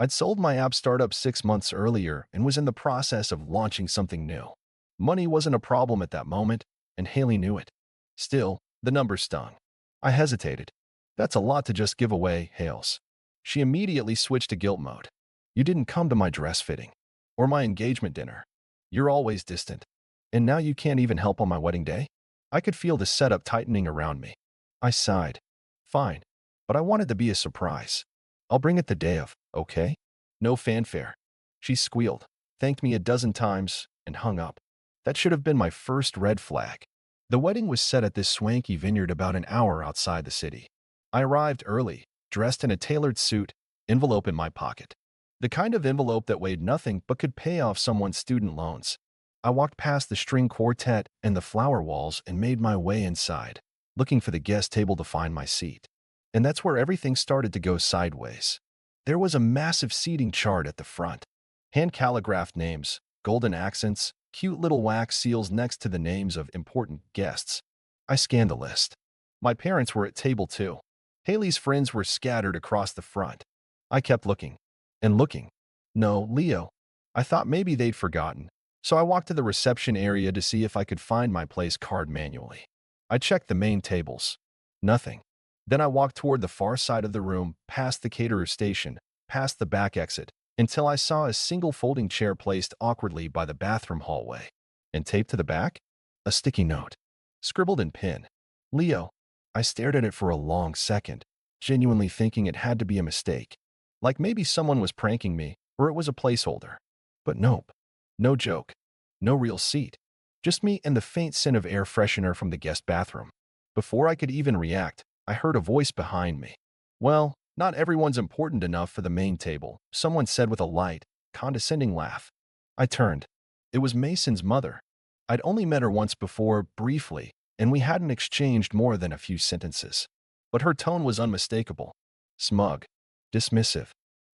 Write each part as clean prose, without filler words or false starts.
I'd sold my app startup 6 months earlier and was in the process of launching something new. Money wasn't a problem at that moment, and Haley knew it. Still, the numbers stung. I hesitated. That's a lot to just give away, Hales. She immediately switched to guilt mode. You didn't come to my dress fitting. Or my engagement dinner. You're always distant. And now you can't even help on my wedding day? I could feel the setup tightening around me. I sighed. Fine. But I wanted to be a surprise. I'll bring it the day of, okay? No fanfare. She squealed, thanked me a dozen times, and hung up. That should have been my first red flag. The wedding was set at this swanky vineyard about an hour outside the city. I arrived early, dressed in a tailored suit, envelope in my pocket. The kind of envelope that weighed nothing but could pay off someone's student loans. I walked past the string quartet and the flower walls and made my way inside, looking for the guest table to find my seat. And that's where everything started to go sideways. There was a massive seating chart at the front. Hand-calligraphed names, golden accents, cute little wax seals next to the names of important guests. I scanned the list. My parents were at table 2. Haley's friends were scattered across the front. I kept looking. And looking. No, Leo. I thought maybe they'd forgotten, so I walked to the reception area to see if I could find my place card manually. I checked the main tables. Nothing. Then I walked toward the far side of the room, past the caterer station, past the back exit, until I saw a single folding chair placed awkwardly by the bathroom hallway. And taped to the back? A sticky note. Scribbled in pen. Leo. I stared at it for a long second, genuinely thinking it had to be a mistake. Like maybe someone was pranking me, or it was a placeholder. But nope. No joke. No real seat. Just me and the faint scent of air freshener from the guest bathroom. Before I could even react, I heard a voice behind me. Well, not everyone's important enough for the main table, someone said with a light, condescending laugh. I turned. It was Mason's mother. I'd only met her once before, briefly, and we hadn't exchanged more than a few sentences. But her tone was unmistakable. Smug. Dismissive.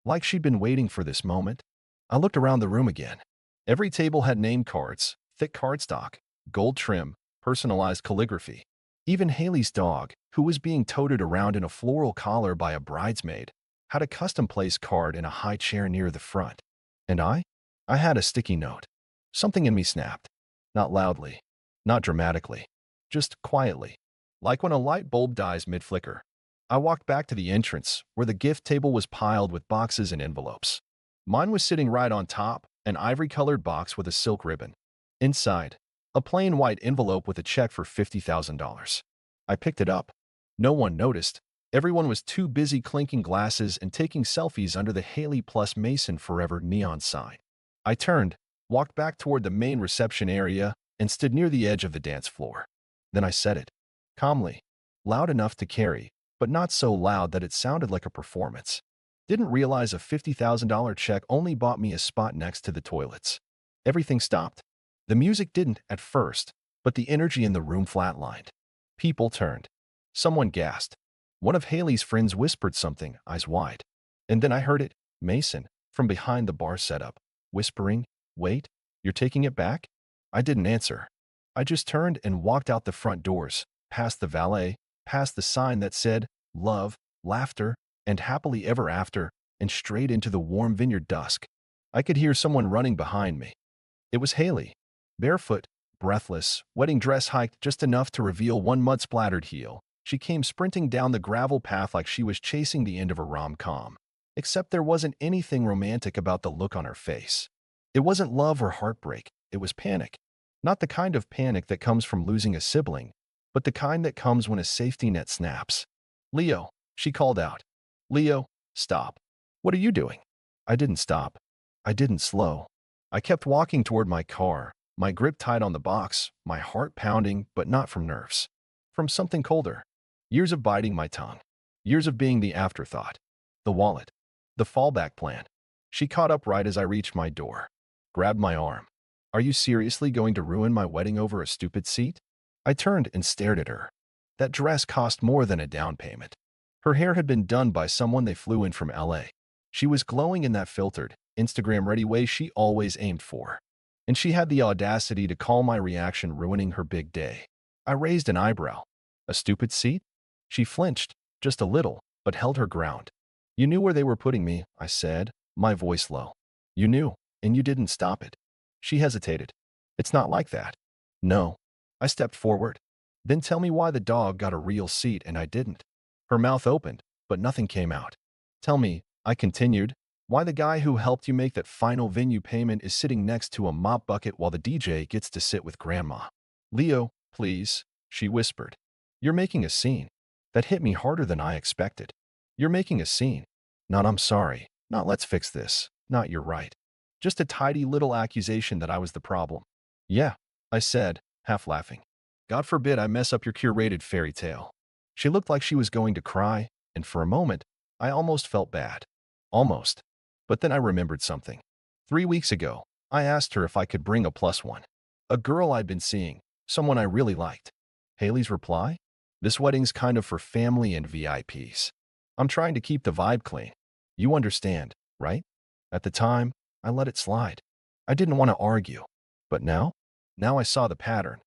Like she'd been waiting for this moment. I looked around the room again. Every table had name cards, thick cardstock, gold trim, personalized calligraphy. Even Haley's dog, who was being toted around in a floral collar by a bridesmaid, had a custom-placed card in a high chair near the front. And I? I had a sticky note. Something in me snapped. Not loudly. Not dramatically. Just quietly. Like when a light bulb dies mid-flicker. I walked back to the entrance, where the gift table was piled with boxes and envelopes. Mine was sitting right on top, an ivory-colored box with a silk ribbon. Inside, a plain white envelope with a check for $50,000. I picked it up. No one noticed. Everyone was too busy clinking glasses and taking selfies under the Hailey plus Mason Forever neon sign. I turned, walked back toward the main reception area, and stood near the edge of the dance floor. Then I said it. Calmly. Loud enough to carry, but not so loud that it sounded like a performance. Didn't realize a $50,000 check only bought me a spot next to the toilets. Everything stopped. The music didn't at first, but the energy in the room flatlined. People turned. Someone gasped. One of Haley's friends whispered something, eyes wide. And then I heard it, Mason, from behind the bar setup, whispering, "Wait, you're taking it back?" I didn't answer. I just turned and walked out the front doors, past the valet, past the sign that said, "Love, Laughter, and Happily Ever After," and straight into the warm vineyard dusk. I could hear someone running behind me. It was Hailey. Barefoot, breathless, wedding dress hiked just enough to reveal one mud-splattered heel. She came sprinting down the gravel path like she was chasing the end of a rom-com. Except there wasn't anything romantic about the look on her face. It wasn't love or heartbreak, it was panic. Not the kind of panic that comes from losing a sibling, but the kind that comes when a safety net snaps. "Leo," she called out. "Leo, stop. What are you doing?" I didn't stop. I didn't slow. I kept walking toward my car, my grip tight on the box, my heart pounding, but not from nerves. From something colder. Years of biting my tongue. Years of being the afterthought. The wallet. The fallback plan. She caught up right as I reached my door. Grabbed my arm. "Are you seriously going to ruin my wedding over a stupid seat?" I turned and stared at her. That dress cost more than a down payment. Her hair had been done by someone they flew in from LA. She was glowing in that filtered, Instagram-ready way she always aimed for. And she had the audacity to call my reaction ruining her big day. I raised an eyebrow. "A stupid seat?" She flinched, just a little, but held her ground. "You knew where they were putting me," I said, My voice low. You knew, and you didn't stop it. She hesitated. It's not like that. No. I stepped forward. Then tell me why the dog got a real seat and I didn't. Her mouth opened, but nothing came out. Tell me, I continued, why the guy who helped you make that final venue payment is sitting next to a mop bucket while the DJ gets to sit with Grandma. Leo, please, she whispered. You're making a scene. That hit me harder than I expected. You're making a scene. Not I'm sorry. Not let's fix this. Not you're right. Just a tidy little accusation that I was the problem. Yeah, I said, half laughing. God forbid I mess up your curated fairy tale. She looked like she was going to cry, and for a moment, I almost felt bad. Almost. But then I remembered something. 3 weeks ago, I asked her if I could bring a plus one. A girl I'd been seeing, someone I really liked. Hailey's reply? This wedding's kind of for family and VIPs. I'm trying to keep the vibe clean. You understand, right? At the time, I let it slide. I didn't want to argue. But now? Now I saw the pattern.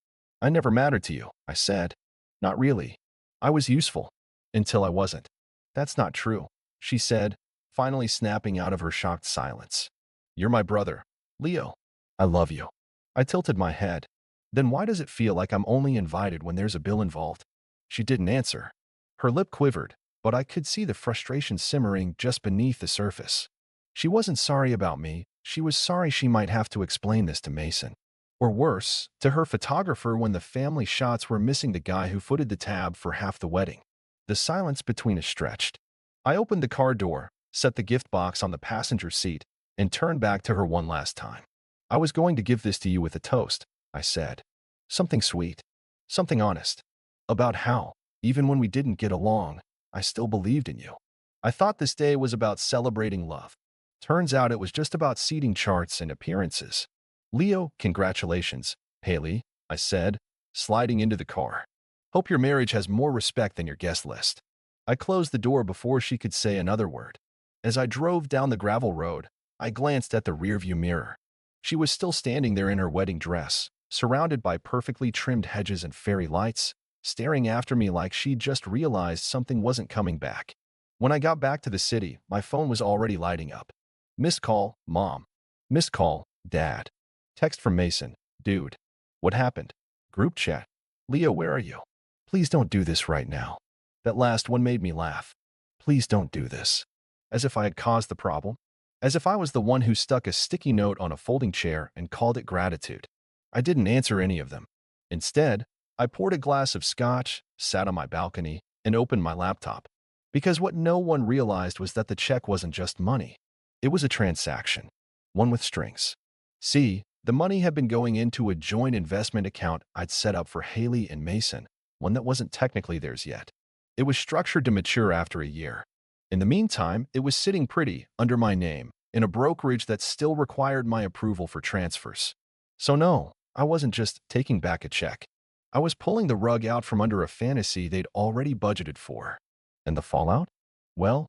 I never mattered to you, I said. Not really. I was useful. Until I wasn't. That's not true, she said, finally snapping out of her shocked silence. You're my brother, Leo. I love you. I tilted my head. Then why does it feel like I'm only invited when there's a bill involved? She didn't answer. Her lip quivered, but I could see the frustration simmering just beneath the surface. She wasn't sorry about me. She was sorry she might have to explain this to Mason. Or worse, to her photographer when the family shots were missing the guy who footed the tab for half the wedding. The silence between us stretched. I opened the car door, set the gift box on the passenger seat, and turned back to her one last time. I was going to give this to you with a toast, I said. Something sweet. Something honest. About how, even when we didn't get along, I still believed in you. I thought this day was about celebrating love. Turns out it was just about seating charts and appearances. Leo, congratulations, Hailey, I said, sliding into the car. Hope your marriage has more respect than your guest list. I closed the door before she could say another word. As I drove down the gravel road, I glanced at the rearview mirror. She was still standing there in her wedding dress, surrounded by perfectly trimmed hedges and fairy lights, staring after me like she'd just realized something wasn't coming back. When I got back to the city, my phone was already lighting up. Missed call, Mom. Missed call, Dad. Text from Mason. Dude. What happened? Group chat. Leo, where are you? Please don't do this right now. That last one made me laugh. Please don't do this. As if I had caused the problem. As if I was the one who stuck a sticky note on a folding chair and called it gratitude. I didn't answer any of them. Instead, I poured a glass of scotch, sat on my balcony, and opened my laptop. Because what no one realized was that the check wasn't just money. It was a transaction. One with strings. See, the money had been going into a joint investment account I'd set up for Hailey and Mason, one that wasn't technically theirs yet. It was structured to mature after a year. In the meantime, it was sitting pretty, under my name, in a brokerage that still required my approval for transfers. So no, I wasn't just taking back a check. I was pulling the rug out from under a fantasy they'd already budgeted for. And the fallout? Well,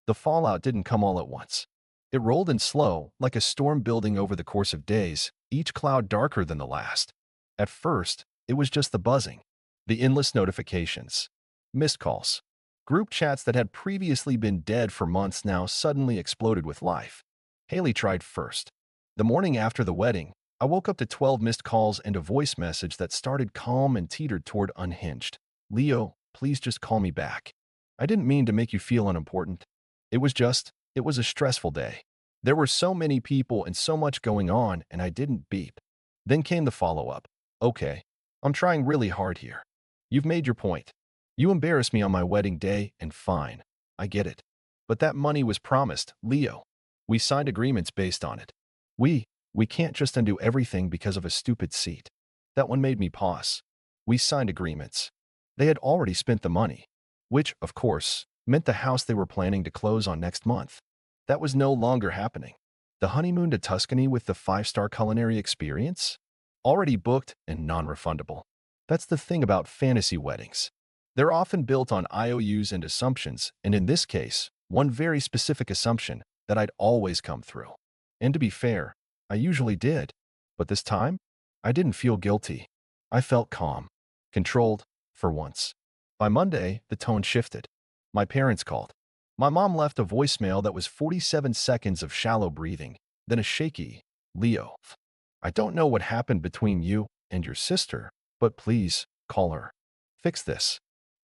the fallout didn't come all at once. It rolled in slow, like a storm building over the course of days, each cloud darker than the last. At first, it was just the buzzing, the endless notifications, missed calls. Group chats that had previously been dead for months now suddenly exploded with life. Hailey tried first. The morning after the wedding, I woke up to 12 missed calls and a voice message that started calm and teetered toward unhinged. Leo, please just call me back. I didn't mean to make you feel unimportant. It was a stressful day. There were so many people and so much going on, and I didn't beep. Then came the follow-up. Okay, I'm trying really hard here. You've made your point. You embarrassed me on my wedding day, and fine. I get it. But that money was promised, Leo. We signed agreements based on it. We can't just undo everything because of a stupid seat. That one made me pause. We signed agreements. They had already spent the money, which, of course, meant the house they were planning to close on next month. That was no longer happening. The honeymoon to Tuscany with the 5-star culinary experience? Already booked and non-refundable. That's the thing about fantasy weddings. They're often built on IOUs and assumptions, and in this case, one very specific assumption that I'd always come through. And to be fair, I usually did. But this time, I didn't feel guilty. I felt calm, controlled, for once. By Monday, the tone shifted. My parents called. My mom left a voicemail that was 47 seconds of shallow breathing, then a shaky, "Leo, I don't know what happened between you and your sister, but please, call her. Fix this.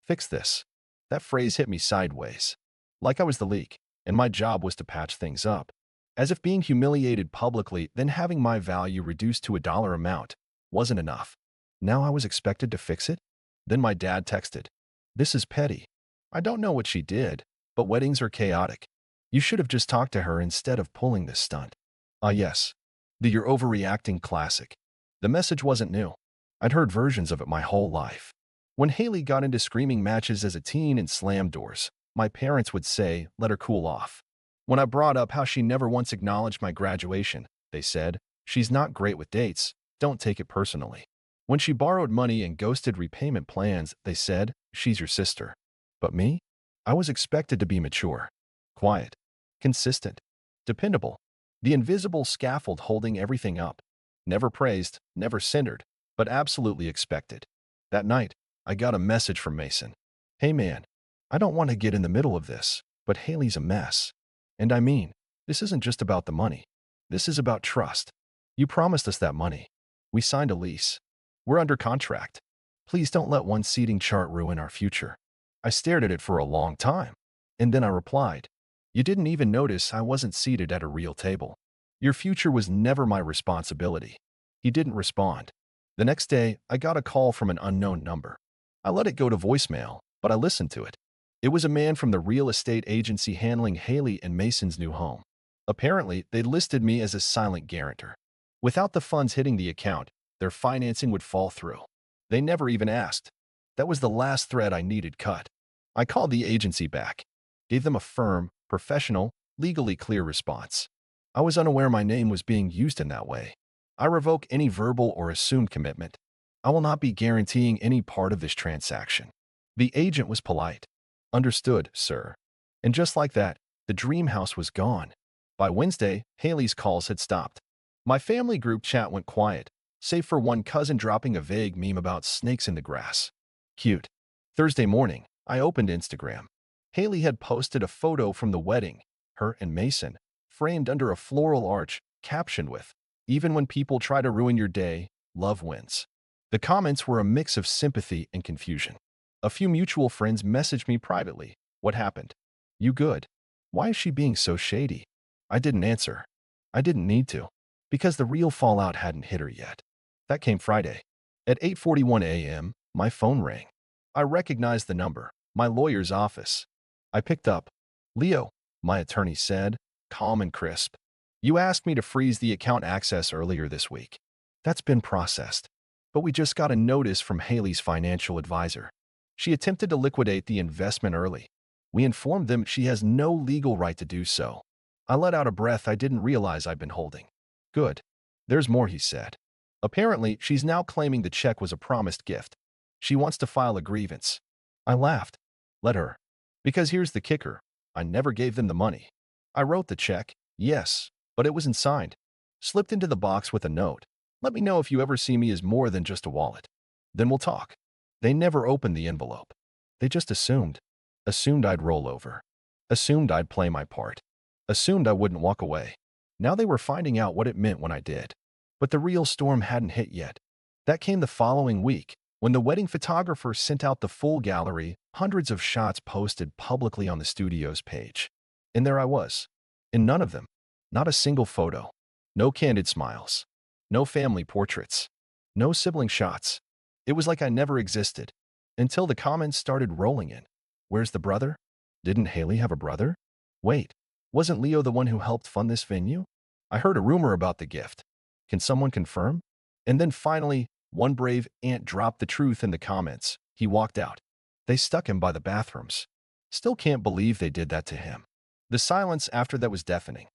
Fix this." That phrase hit me sideways, like I was the leak, and my job was to patch things up. As if being humiliated publicly, then having my value reduced to a dollar amount, wasn't enough. Now I was expected to fix it? Then my dad texted, "This is petty. I don't know what she did, but weddings are chaotic. You should have just talked to her instead of pulling this stunt." Ah, yes. The "you're overreacting" classic. The message wasn't new. I'd heard versions of it my whole life. When Hailey got into screaming matches as a teen and slammed doors, my parents would say, "Let her cool off." When I brought up how she never once acknowledged my graduation, they said, "She's not great with dates. Don't take it personally." When she borrowed money and ghosted repayment plans, they said, "She's your sister." But me? I was expected to be mature, quiet, consistent, dependable, the invisible scaffold holding everything up. Never praised, never centered, but absolutely expected. That night, I got a message from Mason. "Hey man, I don't want to get in the middle of this, but Haley's a mess. And I mean, this isn't just about the money. This is about trust. You promised us that money. We signed a lease. We're under contract. Please don't let one seating chart ruin our future." I stared at it for a long time, and then I replied, "You didn't even notice I wasn't seated at a real table. Your future was never my responsibility." He didn't respond. The next day, I got a call from an unknown number. I let it go to voicemail, but I listened to it. It was a man from the real estate agency handling Hailey and Mason's new home. Apparently, they listed me as a silent guarantor. Without the funds hitting the account, their financing would fall through. They never even asked. That was the last thread I needed cut. I called the agency back, gave them a firm, professional, legally clear response. I was unaware my name was being used in that way. I revoke any verbal or assumed commitment. I will not be guaranteeing any part of this transaction. The agent was polite. "Understood, sir." And just like that, the dream house was gone. By Wednesday, Haley's calls had stopped. My family group chat went quiet, save for one cousin dropping a vague meme about snakes in the grass. Cute. Thursday morning, I opened Instagram. Hailey had posted a photo from the wedding, her and Mason, framed under a floral arch, captioned with, "Even when people try to ruin your day, love wins." The comments were a mix of sympathy and confusion. A few mutual friends messaged me privately. "What happened? You good? Why is she being so shady?" I didn't answer. I didn't need to, because the real fallout hadn't hit her yet. That came Friday. At 8:41 a.m., my phone rang. I recognized the number, my lawyer's office. I picked up. "Leo," my attorney said, calm and crisp. "You asked me to freeze the account access earlier this week. That's been processed. But we just got a notice from Haley's financial advisor. She attempted to liquidate the investment early. We informed them she has no legal right to do so." I let out a breath I didn't realize I'd been holding. "Good. There's more," he said. "Apparently, she's now claiming the check was a promised gift. She wants to file a grievance." I laughed. "Let her. Because here's the kicker. I never gave them the money. I wrote the check, yes, but it wasn't signed. Slipped into the box with a note. 'Let me know if you ever see me as more than just a wallet. Then we'll talk.' They never opened the envelope. They just assumed. Assumed I'd roll over. Assumed I'd play my part. Assumed I wouldn't walk away. Now they were finding out what it meant when I did. But the real storm hadn't hit yet. That came the following week, when the wedding photographer sent out the full gallery, hundreds of shots posted publicly on the studio's page. And there I was. In none of them. Not a single photo. No candid smiles. No family portraits. No sibling shots. It was like I never existed. Until the comments started rolling in. "Where's the brother? Didn't Hailey have a brother? Wait, wasn't Leo the one who helped fund this venue? I heard a rumor about the gift. Can someone confirm?" And then finally, one brave aunt dropped the truth in the comments. He walked out. They stuck him by the bathrooms. Still can't believe they did that to him. The silence after that was deafening.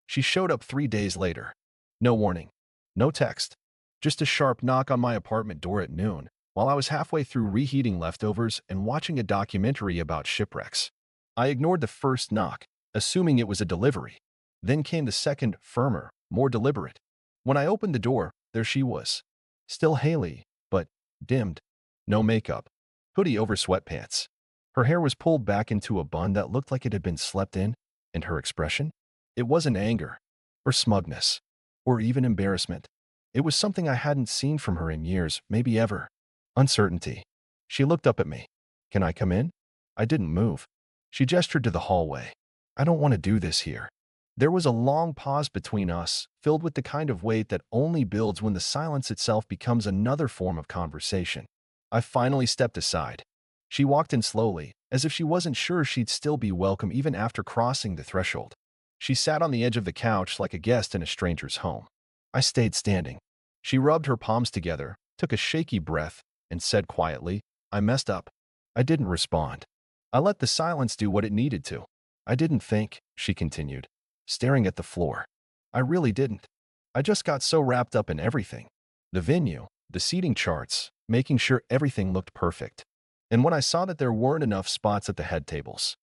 She showed up 3 days later. No warning. No text. Just a sharp knock on my apartment door at noon, while I was halfway through reheating leftovers and watching a documentary about shipwrecks. I ignored the first knock, assuming it was a delivery. Then came the second, firmer, more deliberate. When I opened the door, there she was. Still Hailey, but dimmed. No makeup. Hoodie over sweatpants. Her hair was pulled back into a bun that looked like it had been slept in, and her expression? It wasn't anger, or smugness, or even embarrassment. It was something I hadn't seen from her in years, maybe ever. Uncertainty. She looked up at me. Can I come in? I didn't move. She gestured to the hallway. I don't want to do this here. There was a long pause between us, filled with the kind of weight that only builds when the silence itself becomes another form of conversation. I finally stepped aside. She walked in slowly, as if she wasn't sure she'd still be welcome even after crossing the threshold. She sat on the edge of the couch like a guest in a stranger's home. I stayed standing. She rubbed her palms together, took a shaky breath, and said quietly, I messed up. I didn't respond. I let the silence do what it needed to. I didn't think, she continued, staring at the floor. I really didn't. I just got so wrapped up in everything. The venue, the seating charts, making sure everything looked perfect. And when I saw that there weren't enough spots at the head tables,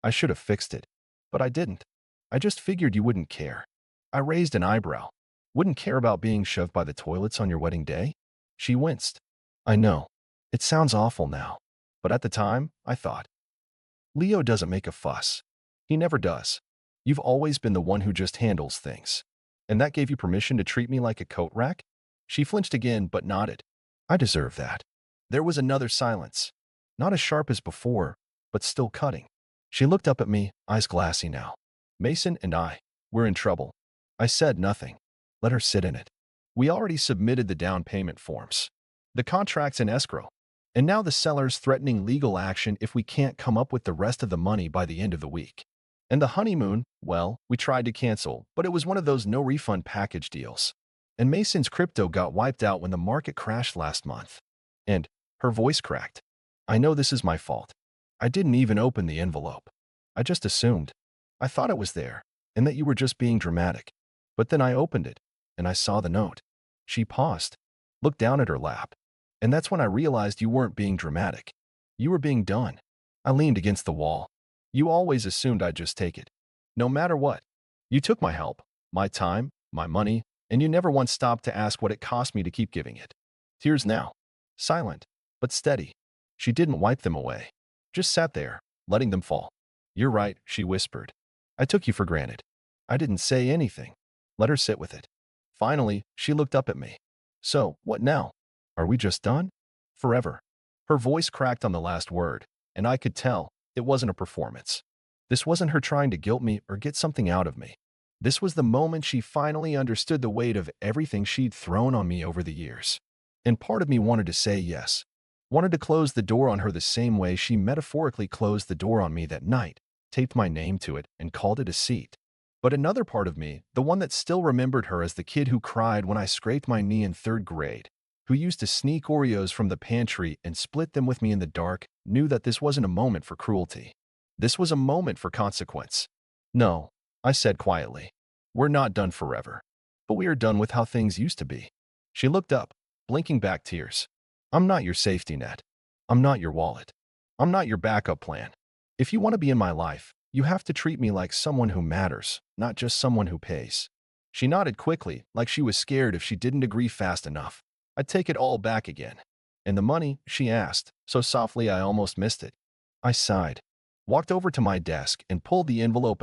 I should have fixed it. But I didn't. I just figured you wouldn't care. I raised an eyebrow. Wouldn't care about being shoved by the toilets on your wedding day? She winced. I know. It sounds awful now. But at the time, I thought, Leo doesn't make a fuss. He never does. You've always been the one who just handles things. And that gave you permission to treat me like a coat rack? She flinched again, but nodded. I deserve that. There was another silence. Not as sharp as before, but still cutting. She looked up at me, eyes glassy now. Mason and I, we're in trouble. I said nothing. Let her sit in it. We already submitted the down payment forms. The contract's in escrow. And now the seller's threatening legal action if we can't come up with the rest of the money by the end of the week. And the honeymoon, well, we tried to cancel, but it was one of those no-refund package deals. And Mason's crypto got wiped out when the market crashed last month. And her voice cracked. I know this is my fault. I didn't even open the envelope. I just assumed. I thought it was there, and that you were just being dramatic. But then I opened it, and I saw the note. She paused, looked down at her lap. And that's when I realized you weren't being dramatic. You were being done. I leaned against the wall. You always assumed I'd just take it. No matter what. You took my help, my time, my money, and you never once stopped to ask what it cost me to keep giving it. Tears now. Silent, but steady. She didn't wipe them away. Just sat there, letting them fall. You're right, she whispered. I took you for granted. I didn't say anything. Let her sit with it. Finally, she looked up at me. So, what now? Are we just done? Forever. Her voice cracked on the last word, and I could tell it wasn't a performance. This wasn't her trying to guilt me or get something out of me. This was the moment she finally understood the weight of everything she'd thrown on me over the years. And part of me wanted to say yes. Wanted to close the door on her the same way she metaphorically closed the door on me that night, taped my name to it, and called it a seat. But another part of me, the one that still remembered her as the kid who cried when I scraped my knee in 3rd grade, who used to sneak Oreos from the pantry and split them with me in the dark, knew that this wasn't a moment for cruelty. This was a moment for consequence. No, I said quietly. We're not done forever. But we are done with how things used to be. She looked up, blinking back tears. I'm not your safety net. I'm not your wallet. I'm not your backup plan. If you want to be in my life, you have to treat me like someone who matters, not just someone who pays. She nodded quickly, like she was scared if she didn't agree fast enough. I'd take it all back again. And the money, she asked, so softly I almost missed it. I sighed, walked over to my desk and pulled the envelope